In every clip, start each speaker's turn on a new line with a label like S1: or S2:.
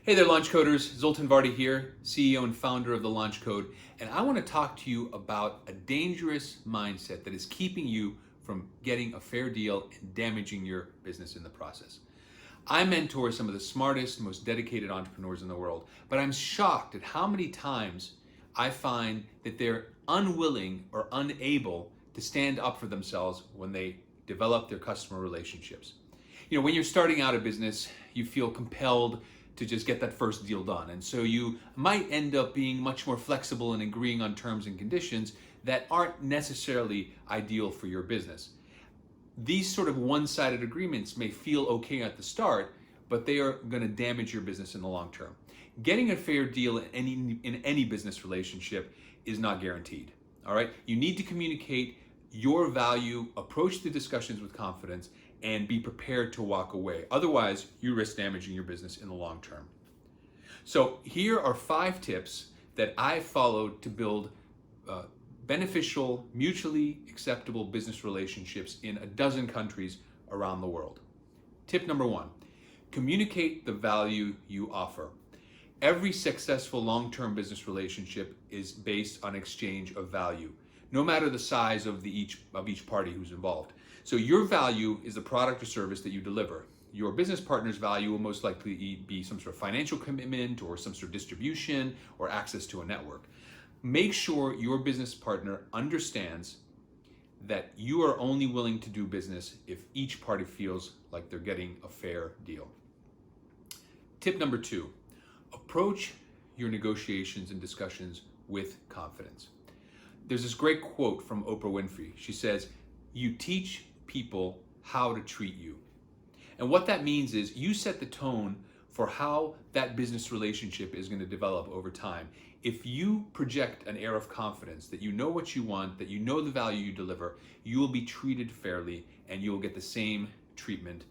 S1: Hey there, Launch Coders. Zoltan Vardy here, CEO and founder of The Launch Code, and I want to talk to you about a dangerous mindset that is keeping you from getting a fair deal and damaging your business in the process. I mentor some of the smartest, most dedicated entrepreneurs in the world, but I'm shocked at how many times I find that they're unwilling or unable to stand up for themselves when they develop their customer relationships. When you're starting out a business, you feel compelled to just get that first deal done. And so you might end up being much more flexible and agreeing on terms and conditions that aren't necessarily ideal for your business. These sort of one-sided agreements may feel okay at the start, but they are going to damage your business in the long term. Getting a fair deal in any business relationship is not guaranteed. All right? You need to communicate your value, approach the discussions with confidence, and be prepared to walk away. Otherwise, you risk damaging your business in the long term. So here are 5 tips that I followed to build beneficial, mutually acceptable business relationships in a dozen countries around the world. Tip number 1, communicate the value you offer. Every successful long-term business relationship is based on exchange of value, no matter the size of each party who's involved. So your value is the product or service that you deliver. Your business partner's value will most likely be some sort of financial commitment or some sort of distribution or access to a network. Make sure your business partner understands that you are only willing to do business if each party feels like they're getting a fair deal. Tip number 2, approach your negotiations and discussions with confidence. There's this great quote from Oprah Winfrey. She says, "You teach people how to treat you." And what that means is you set the tone for how that business relationship is going to develop over time. If you project an air of confidence that you know what you want, that you know the value you deliver, you will be treated fairly and you will get the same treatment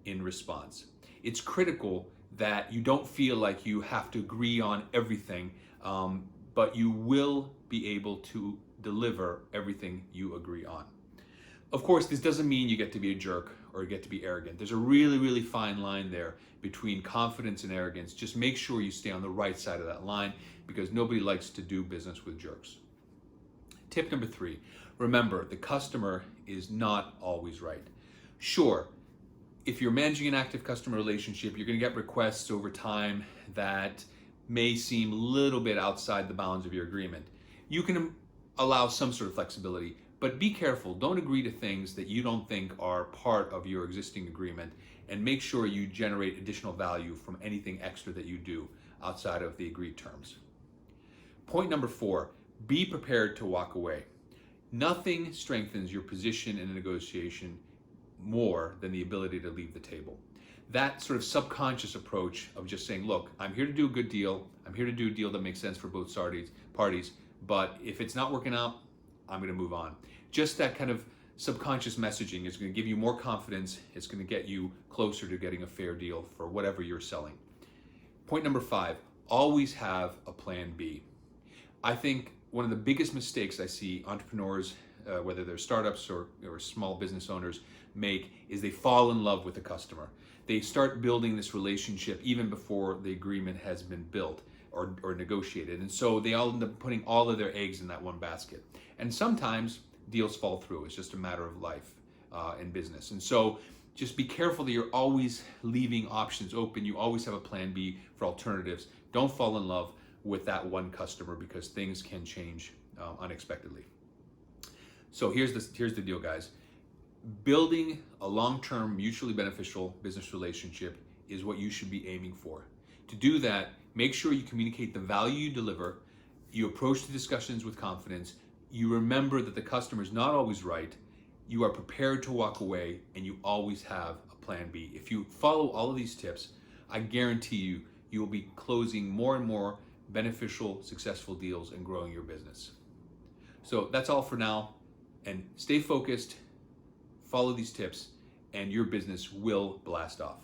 S1: in response. It's critical that you don't feel like you have to agree on everything, but you will be able to deliver everything you agree on. Of course, this doesn't mean you get to be a jerk or you get to be arrogant. There's a really, really fine line there between confidence and arrogance. Just make sure you stay on the right side of that line because nobody likes to do business with jerks. Tip number 3, remember, the customer is not always right. Sure, if you're managing an active customer relationship, you're going to get requests over time that may seem a little bit outside the bounds of your agreement. You can allow some sort of flexibility, but be careful. Don't agree to things that you don't think are part of your existing agreement, and make sure you generate additional value from anything extra that you do outside of the agreed terms. Point number 4, be prepared to walk away. Nothing strengthens your position in a negotiation more than the ability to leave the table. That sort of subconscious approach of just saying, look, I'm here to do a good deal. I'm here to do a deal that makes sense for both parties, but if it's not working out, I'm going to move on. Just that kind of subconscious messaging is going to give you more confidence. It's going to get you closer to getting a fair deal for whatever you're selling. Point number 5, always have a plan B. I think one of the biggest mistakes I see entrepreneurs, whether they're startups or small business owners, make is they fall in love with the customer. They start building this relationship even before the agreement has been built or negotiated. And so they all end up putting all of their eggs in that one basket. And sometimes deals fall through. It's just a matter of life in business. And so just be careful that you're always leaving options open. You always have a plan B for alternatives. Don't fall in love with that one customer because things can change unexpectedly. So here's the deal, guys. Building a long-term, mutually beneficial business relationship is what you should be aiming for. To do that, make sure you communicate the value you deliver, you approach the discussions with confidence, you remember that the customer is not always right, you are prepared to walk away, and you always have a plan B. If you follow all of these tips, I guarantee you will be closing more and more beneficial, successful deals and growing your business. So that's all for now, and stay focused, follow these tips, and your business will blast off.